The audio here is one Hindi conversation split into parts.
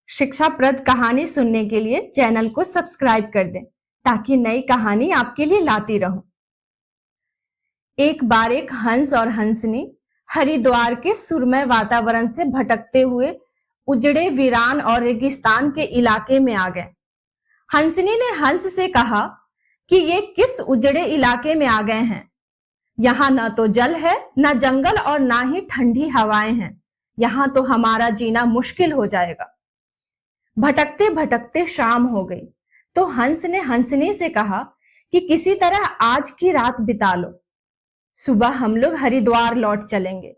शिक्षाप्रद कहानी सुनने के लिए चैनल को सब्सक्राइब कर दें ताकि नई कहानी आपके लिए लाती रहूं। एक बार एक हंस और हंसनी हरिद्वार के सुरमय वातावरण से भटकते हुए उजड़े वीरान और रेगिस्तान के इलाके में आ गए। हंसनी ने हंस से कहा कि ये किस उजड़े इलाके में आ गए हैं। यहाँ ना तो जल है, ना जंगल और ना ही ठंडी हवाएं हैं। यहाँ तो हमारा जीना मुश्किल हो जाएगा। भटकते भटकते शाम हो गई तो हंस ने हंसनी से कहा कि किसी तरह आज की रात बिता लो, सुबह हम लोग हरिद्वार लौट चलेंगे।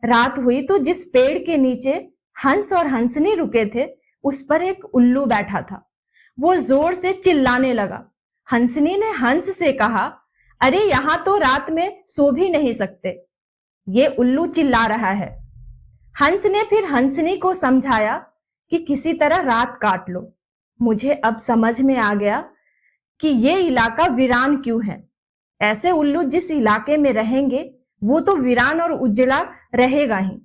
रात हुई तो जिस पेड़ के नीचे हंस और हंसनी रुके थे उस पर एक उल्लू बैठा था। वो जोर से चिल्लाने लगा। हंसनी ने हंस से कहा, अरे यहां तो रात में सो भी नहीं सकते, ये उल्लू चिल्ला रहा है। हंस ने फिर हंसनी को समझाया कि किसी तरह रात काट लो। मुझे अब समझ में आ गया कि ये इलाका वीरान क्यों है। ऐसे उल्लू जिस इलाके में रहेंगे वो तो वीरान और उजड़ा रहेगा ही।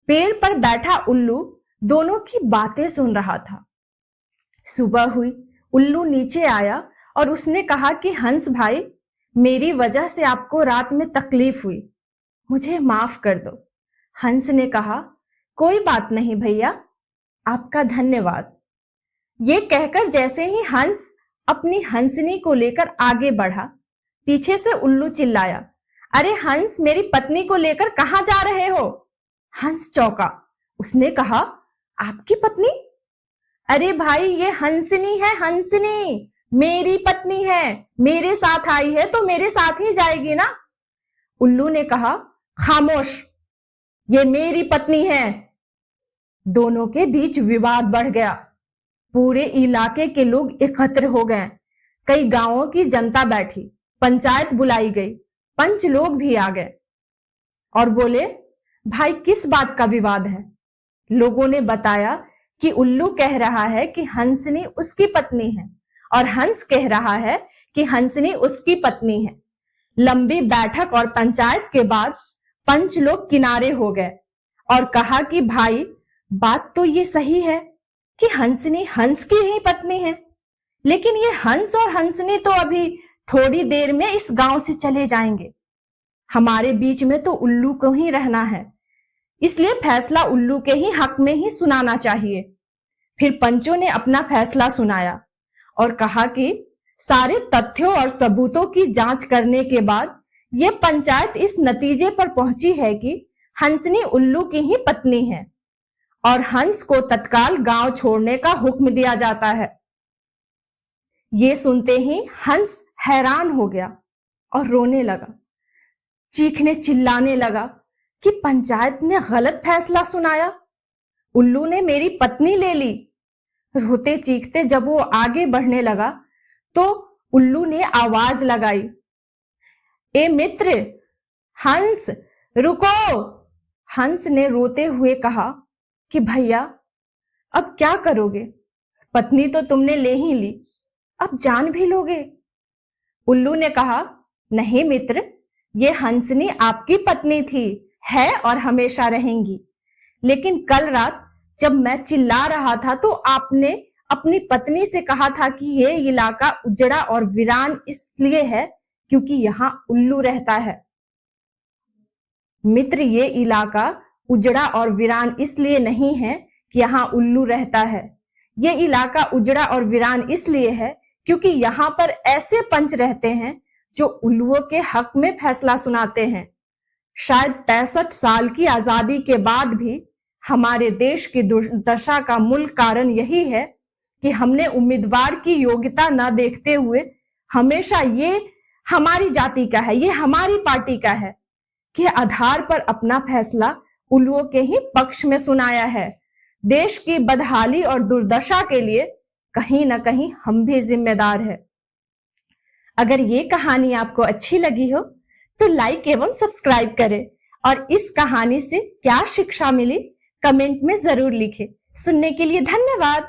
पेड़ पर बैठा उल्लू दोनों की बातें सुन रहा था। सुबह हुई, उल्लू नीचे आया और उसने कहा कि हंस भाई, मेरी वजह से आपको रात में तकलीफ हुई, मुझे माफ कर दो। हंस ने कहा, कोई बात नहीं भैया, आपका धन्यवाद। ये कहकर जैसे ही हंस अपनी हंसनी को लेकर आगे बढ़ा, पीछे से उल्लू चिल्लाया, अरे हंस, मेरी पत्नी को लेकर कहां जा रहे हो? हंस चौंका। उसने कहा, आपकी पत्नी? अरे भाई, ये हंसनी है, हंसनी मेरी पत्नी है, मेरे साथ आई है तो मेरे साथ ही जाएगी ना। उल्लू ने कहा, खामोश, ये मेरी पत्नी है। दोनों के बीच विवाद बढ़ गया। पूरे इलाके के लोग एकत्र हो गए। कई गांवों की जनता बैठी, पंचायत बुलाई गई, पंच लोग भी आ गए और बोले, भाई किस बात का विवाद है? लोगों ने बताया कि उल्लू कह रहा है कि हंसनी उसकी पत्नी है और हंस कह रहा है कि हंसनी उसकी पत्नी है। लंबी बैठक और पंचायत के बाद पंच लोग किनारे हो गए और कहा कि भाई, बात तो ये सही है कि हंसनी हंस की ही पत्नी है, लेकिन ये हंस और हंसनी तो अभी थोड़ी देर में इस गांव से चले जाएंगे। हमारे बीच में तो उल्लू को ही रहना है, इसलिए फैसला उल्लू के ही हक में ही सुनाना चाहिए। फिर पंचों ने अपना फैसला सुनाया और कहा कि सारे तथ्यों और सबूतों की जांच करने के बाद ये पंचायत इस नतीजे पर पहुंची है कि हंसनी उल्लू की ही पत्नी है और हंस को तत्काल गांव छोड़ने का हुक्म दिया जाता है। ये सुनते ही हंस हैरान हो गया और रोने लगा, चीखने चिल्लाने लगा कि पंचायत ने गलत फैसला सुनाया, उल्लू ने मेरी पत्नी ले ली। रोते चीखते जब वो आगे बढ़ने लगा तो उल्लू ने आवाज लगाई, ए मित्र, हंस रुको। हंस ने रोते हुए कहा कि भैया, अब क्या करोगे? पत्नी तो तुमने ले ही ली, अब जान भी लोगे? उल्लू ने कहा, नहीं मित्र, ये हंसनी आपकी पत्नी थी, है और हमेशा रहेंगी। लेकिन कल रात जब मैं चिल्ला रहा था तो आपने अपनी पत्नी से कहा था कि ये इलाका उजड़ा और वीरान इसलिए है क्योंकि यहाँ उल्लू रहता है। मित्र, ये इलाका उजड़ा और वीरान इसलिए नहीं है कि यहाँ उल्लू रहता है। ये इलाका उजड़ा और वीरान इसलिए है क्योंकि यहाँ पर ऐसे पंच रहते हैं जो उल्लुओं के हक में फैसला सुनाते हैं। शायद 65 साल की आजादी के बाद भी हमारे देश की दुर्दशा का मूल कारण यही है कि हमने उम्मीदवार की योग्यता न देखते हुए हमेशा ये हमारी जाति का है, ये हमारी पार्टी का है के आधार पर अपना फैसला उल्लुओं के ही पक्ष में सुनाया है। देश की बदहाली और दुर्दशा के लिए कहीं ना कहीं हम भी जिम्मेदार है। अगर ये कहानी आपको अच्छी लगी हो तो लाइक एवं सब्सक्राइब करें और इस कहानी से क्या शिक्षा मिली कमेंट में जरूर लिखें। सुनने के लिए धन्यवाद।